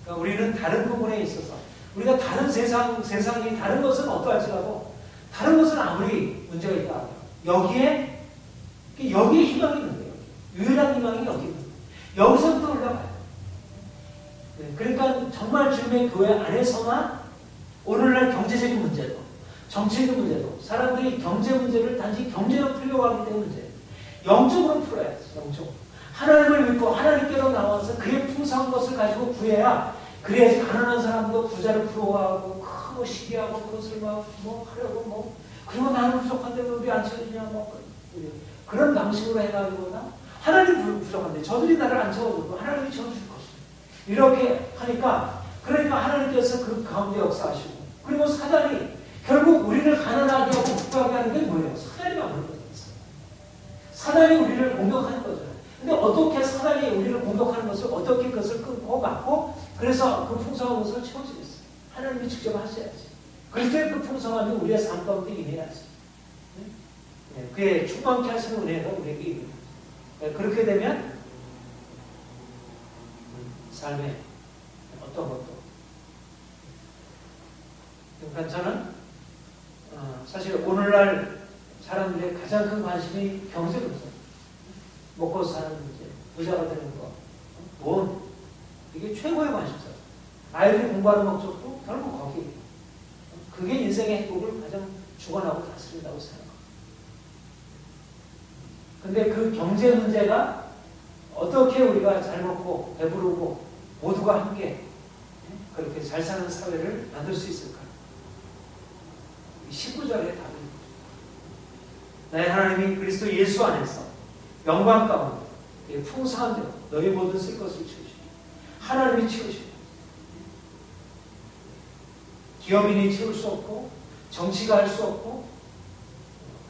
그러니까 우리는 다른 부분에 있어서, 우리가 다른 세상이 다른 것은 어떠할지라도, 다른 것은 아무리 문제가 있다, 여기에 희망이 있는 거예요. 유일한 희망이 여기 있는 거예요. 여기서부터 올라가요. 네, 그러니까 정말 주님의 교회 안에서만 오늘날 경제적인 문제도, 정치적인 문제도, 사람들이 경제 문제를 단지 경제로 풀려고 하기 때문에 영적으로 풀어야지. 영적으로. 하나님을 믿고 하나님께로 나와서 그의 풍성한 것을 가지고 구해야, 그래야지 가난한 사람도 부자를 부러워하고 크고 시기하고 그것을 뭐 하려고 그리고 나는 부족한데 왜 안 채워주냐 그런 방식으로 해가지고나, 하나님 부족한데 저들이 나를 안 채워주고 하나님이 채워줄 것입니다. 이렇게 하니까, 그러니까 하나님께서 그 가운데 역사하시고, 그리고 사단이 결국 우리를 가난하게 하고 부족하게 하는 게 뭐예요? 사단이 막는 거죠. 사단이 우리를 공격하는 거죠. 근데 어떻게 사단이 우리를 공격하는 것을, 어떻게 그것을 끊고 막고, 그래서 그 풍성한 것을 채워주겠어요? 하나님이 직접 하셔야지. 그리스도의 그 풍성함이 우리의 삶 가운데 임해야지. 네? 그의 충만케 하시는 은혜가 우리에게 임해요. 네, 그렇게 되면 삶에 어떤 것도. 그러니까 저는 사실 오늘날 사람들의 가장 큰 관심이 경제 문제, 먹고 사는 문제, 부자가 되는 거, 돈, 이게 최고의 관심사. 아이들이 공부하는 목적도 결국 거기. 그게 인생의 행복을 가장 주관하고 다스린다고 생각합니다. 근데 그 경제 문제가 어떻게 우리가 잘 먹고 배부르고 모두가 함께 그렇게 잘 사는 사회를 만들 수 있을까? 19절의 답입니다. 나의 하나님이 그리스도 예수 안에서 영광 가운데 풍성한 대로 너희 모든 쓸 것을 채우시고, 하나님이 채우시고, 기업인이 채울 수 없고 정치가 할 수 없고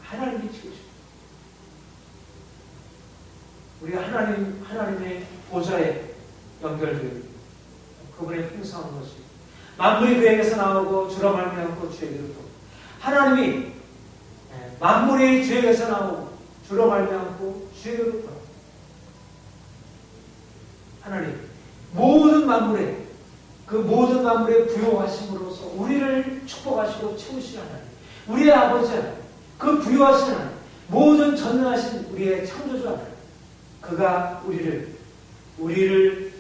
하나님이 채우시고, 우리가 하나님의 보좌에 연결되어 그분의 풍성한 것이 만물이 그에게서 나오고 주로 말미암고 주에게로 또, 하나님이 만물이 주에게서 나오고 주로 말미암고 주에게로 또, 하나님 모든 만물에, 그 모든 만물에 부요하심으로써 우리를 축복하시고 채우시는 하나님, 우리의 아버지 하나님, 그 부요하신 하나님, 모든 전능하신 우리의 창조주 하나님, 그가 우리를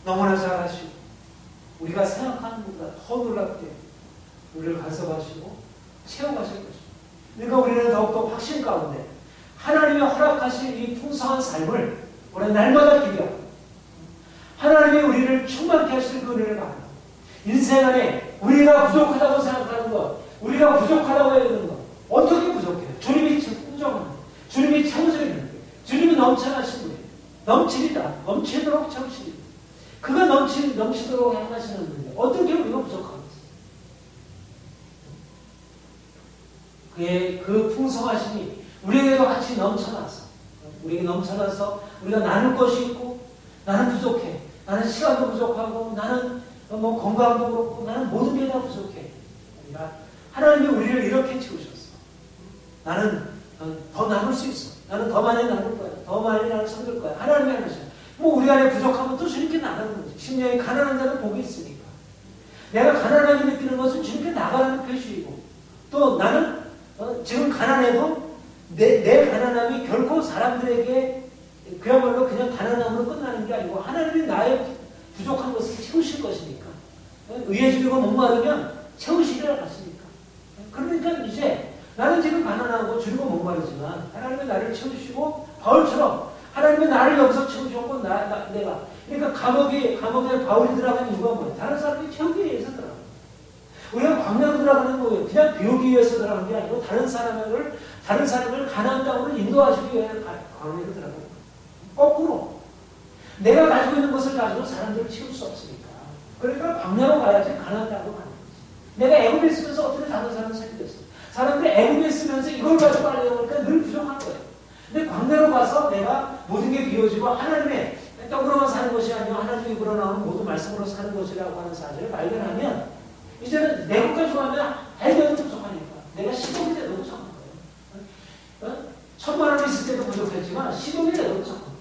너무나 잘하시고 우리가 생각하는 것보다 더 놀랍게 우리를 간섭하시고 채워가실 것입니다. 그러니까 우리는 더욱더 확신 가운데 하나님이 허락하신 이 풍성한 삶을 우리는 날마다 기대하고, 하나님이 우리를 충만케 하실 그 은혜를 바랍니다. 인생 안에 우리가 부족하다고 생각하는 것, 우리가 부족하다고 해야 되는 것, 어떻게 부족해요? 주님이 풍성한, 주님이 채워져 주님이 넘쳐나신 분이에요. 넘치리다. 넘치도록 채우시리다. 그가 넘치도록 행하시는 분이에요. 어떻게 우리가 부족하겠어요? 그의 그 풍성하심이 우리에게도 같이 넘쳐나서, 우리에게 넘쳐나서 우리가 나눌 것이 있고, 나는 부족해. 나는 시간도 부족하고, 나는 건강도 그렇고, 나는 모든 게 다 부족해. 아니라 하나님이 우리를 이렇게 채우셨어. 나는 더 나눌 수 있어. 나는 더 많이 나눌 거야. 더 많이 나눌 섬길 거야. 하나님이 하나씩. 우리 안에 부족하면 또 주님께 나가는 거지. 심령이 가난한 자는 복이 있으니까. 내가 가난하게 느끼는 것은 주님께 나가는 표시이고, 또 나는 지금 가난해도 내 가난함이 결코 사람들에게 그야말로 그냥 가난함으로 끝나는 게 아니고, 하나님이 나의 부족한 것을 채우실 것이니까. 의에 줄이고 목마르면 채우시리라 갔으니까. 그러니까 이제 나는 지금 가난하고 줄이고 목마르지만 하나님은 나를 채우시고 바울처럼 하나님은 나를 여기서 채우셨고 내가 그러니까 감옥에 바울이 들어가는 이유가 뭐예요? 다른 사람이 채우기 위해서 들어가는 거예요. 우리가 광야로 들어가는 거예요. 그냥 비우기 위해서 들어가는 게 아니고 다른 사람을 가나안 땅으로 인도하시기 위해 광야로 들어가는 거예요. 거꾸로 내가 가지고 있는 것을 가지고 사람들을 채울 수 없으니까. 그러니까 광야로 가야지 가나안 땅으로 가는 거지. 내가 애굽에 있으면서 어떻게 다른 사람을 살리겠어? 사람들이 애굽에 있으면서 이걸 가지고 하려니까 늘 부족한 거예요. 근데 광야로 가서 내가 모든 게 비워지고 하나님의 떡으로만 사는 것이 아니고 하나님이 입으로 나오는 모든 말씀으로 사는 것이라고 하는 사실을 발견하면 이제는 내 것까지 가면 해결도 부족하니까 내가 10억이 돼도 부족한 거예요. 1,000만 원 있을 때도 부족했지만 10억이 돼도 부족한 거예요.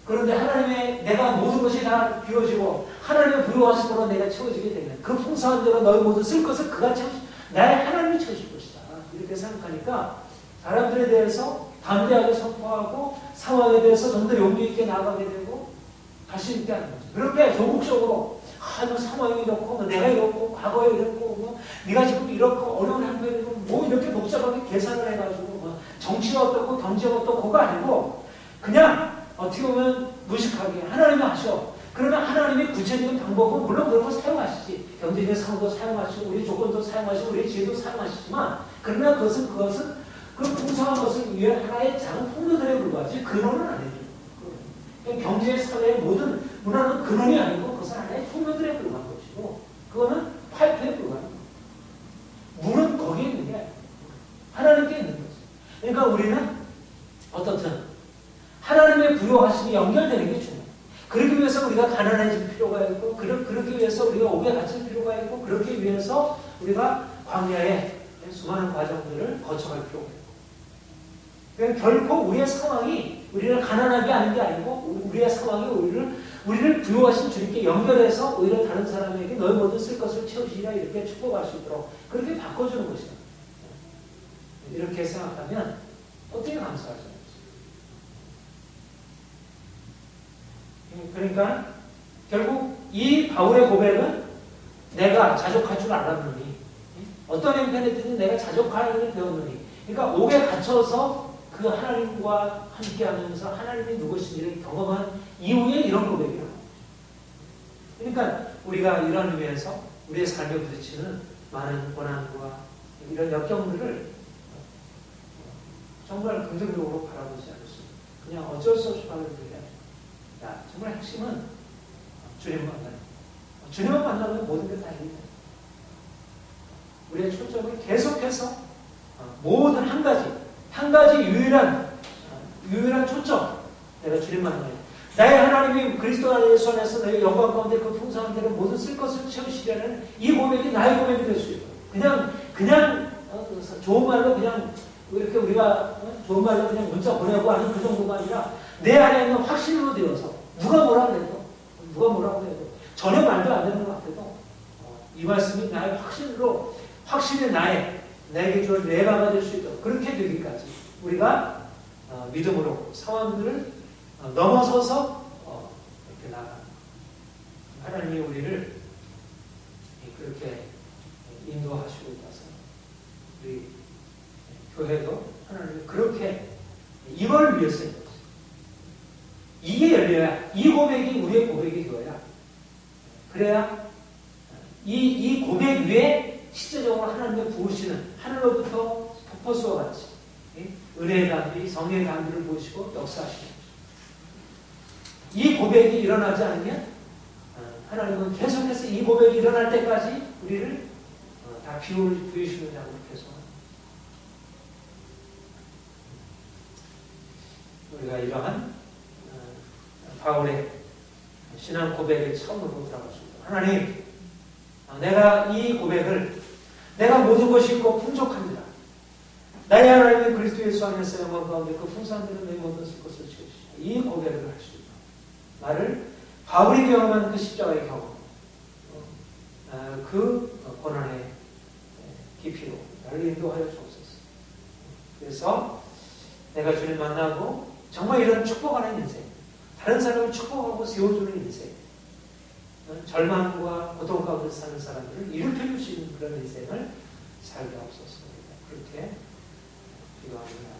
그런데 하나님의 내가 모든 것이 다 비워지고 하나님의 부여하심으로 내가 채워지게 되면 그 풍성한 대로 너희 모두 쓸 것을 그가 채우시 나의 하나님이 채우실 것이다. 이렇게 생각하니까 사람들에 대해서 담대하게 선포하고 상황에 대해서 좀 더 용기 있게 나아가게 되고 자신 있게 하는 거죠. 그렇게 조국적으로 너 상황이 이렇고 내가 이렇고 과거에 이렇고 네가 지금 이렇고 어려운 한편에 뭐 이렇게 복잡하게 계산을 해가지고 정치가 어떻고 경제가 어떻고 그거 아니고 그냥 어떻게 보면 무식하게 하나님이 하셔. 그러면 하나님의 구체적인 방법은 물론 그런 걸 사용하시지. 경제적인 상황도 사용하시고 우리 조건도 사용하시고 우리 지혜도 사용하시지만 그러나 그것은 그 풍성한 것을 위해 하나의 작은 통로들에 불과하지 근원은 아니에요. 경제, 사회의 모든 문화는 근원이 아니고 그것은 하나의 통로들에 불과한 것이고 그거는 파이프에 불과한 거예요. 물은 거기에 있는 게 아니에요. 하나님께 있는 거죠. 그러니까 우리는 어떻든 하나님의 부여하심이 연결되는 게 중요해요. 그러기 위해서 우리가 가난해질 필요가 있고 그러기 위해서 우리가 옥에 갇힐 필요가 있고 그러기 위해서 우리가 광야의 수많은 과정들을 거쳐갈 필요가 있고 그러니까 결코 우리의 상황이 우리를 가난하게 하는 게 아니고 우리의 상황이 우리를 부여하신 주님께 연결해서 오히려 다른 사람에게 너희 모두 쓸 것을 채우시리라 이렇게 축복할 수 있도록 그렇게 바꿔주는 것이다. 이렇게 생각하면 어떻게 감사하죠? 그러니까 결국 이 바울의 고백은 내가 자족할 줄 알았느니 어떤 형편이든 내가 자족하기를 배웠느니 그러니까 옥에 갇혀서 그 하나님과 함께하면서 하나님이 누구신지를 경험한 이후에 이런 고백이라고. 그러니까 우리가 이런 의미에서 우리의 삶에 부딪히는 많은 고난과 이런 역경들을 정말 긍정적으로 바라보지 않을 수 있습니다. 그냥 어쩔 수 없이 받아들여야 야, 정말 핵심은 주님을 만나는 주님을 만나면 모든 게 다 해결돼요. 우리의 초점을 계속해서 모든 한 가지 유일한 초점 내가 주님 만나요. 나의 하나님이 그리스도 예수 안에서 너의 영광 가운데 그 풍성한 대로 모든 쓸 것을 채우시려는 이 고백이 나의 고백이 될 수 있고 그냥 좋은 말로 그냥 이렇게 우리가 좋은 말로 그냥 문자 보내고 하는 그 정도가 아니라 내 안에 있는 확신으로 되어서 누가 뭐라고 해도 전혀 말도 안 되는 것 같아도 이 말씀이 나의 확신이 내게 주어 내가가 될 수 있도록 그렇게 되기까지 우리가 믿음으로 상황들을 넘어서서 이렇게 나아가는 하나님이 우리를 그렇게 인도하시고 있어서 우리 교회도 하나님이 그렇게 이걸 위해서 있는 거죠. 이게 열려야 이 고백이 우리의 고백이 되어야 그래야 이 고백 위에 실제적으로 하나님의 부으시는 하늘로부터 폭포수와 같이 은혜의 담비, 성령의 담비를 부으시고 역사하시는 거죠. 이 고백이 일어나지 않으면 하나님은 계속해서 이 고백이 일어날 때까지 우리를 다 비우시는 자로 계속 우리가 이러한 바울의 신앙 고백을 처음으로 들어봤습니다. 하나님, 내가 이 고백을 내가 모든 것이 있고 풍족합니다. 나의 하나님의 그리스도 예수 안에서 영광 가운데 그 풍성한 대로 내 모든 쓸 것을 채우시라. 이 고백을 할 수 있다. 나를 바울이 경험한 그 십자가의 경험, 그 고난의 깊이로 나를 인도하여 주옵소서. 그래서 내가 주님 만나고 정말 이런 축복하는 인생, 다른 사람을 축복하고 세워주는 인생, 절망과 고통 가운데 사는 사람들을 이롭게 줄 수 있는 그런 인생을 살게 하옵소서. 그렇게 기도하는 것입니다.